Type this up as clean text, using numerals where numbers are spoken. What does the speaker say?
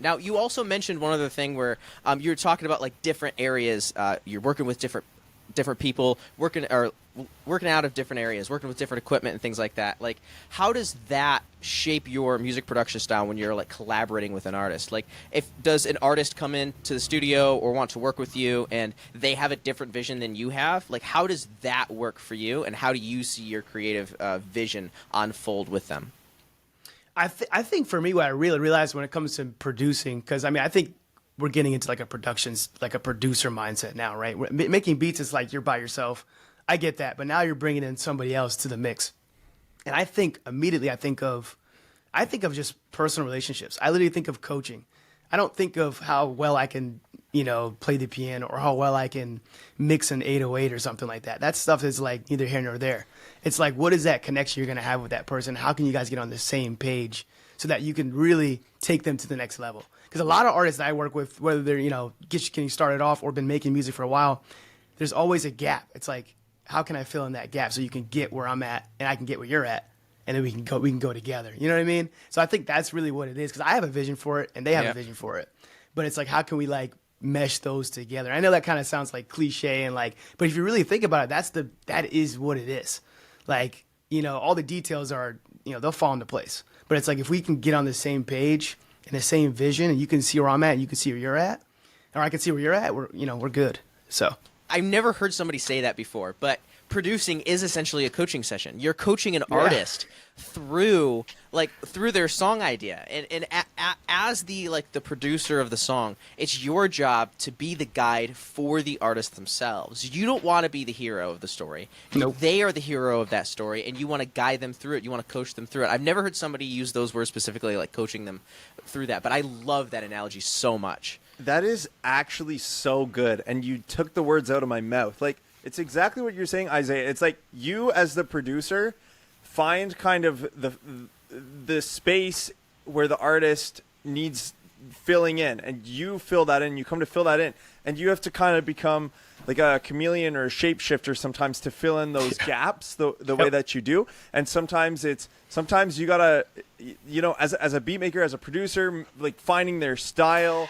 Now, you also mentioned one other thing where you were talking about like different areas. You're working with different people, working out of different areas, working with different equipment and things like that. Like, how does that shape your music production style when you're like collaborating with an artist? Like, if does an artist come into the studio or want to work with you and they have a different vision than you have? Like, how does that work for you, and how do you see your creative vision unfold with them? I think for me, what I really realized when it comes to producing, because I mean, I think we're getting into like a producer mindset now, right? Making beats is like you're by yourself. I get that, but now you're bringing in somebody else to the mix, and I think immediately I think of just personal relationships. I literally think of coaching. I don't think of how well I can, play the piano or how well I can mix an 808 or something like that. That stuff is like neither here nor there. It's like, what is that connection you're going to have with that person? How can you guys get on the same page so that you can really take them to the next level? Because a lot of artists that I work with, whether they're, getting started off or been making music for a while, there's always a gap. It's like, how can I fill in that gap so you can get where I'm at and I can get where you're at? And then we can go together. You know what I mean? So I think that's really what it is, because I have a vision for it and they have a vision for it. But it's like, how can we like mesh those together? I know that kind of sounds like cliche and like, but if you really think about it, that is what it is. Like, all the details are, they'll fall into place. But it's like, if we can get on the same page and the same vision, and you can see where I'm at and you can see where you're at, or I can see where you're at, we're good. So I've never heard somebody say that before, but producing is essentially a coaching session. You're coaching an artist through their song idea, and as the producer of the song, it's your job to be the guide for the artist themselves. You don't want to be the hero of the story. Nope. They are the hero of that story, and you want to guide them through it. You want to coach them through it. I've never heard somebody use those words specifically, like coaching them through that, but I love that analogy so much. That is actually so good, and you took the words out of my mouth. Like, it's exactly what you're saying, Isaiah. It's like you, as the producer, find kind of the space where the artist needs filling in, and you fill that in. You come to fill that in, and you have to kind of become like a chameleon or a shapeshifter sometimes to fill in those gaps the way that you do. And sometimes you gotta, as a beat maker, as a producer, like finding their style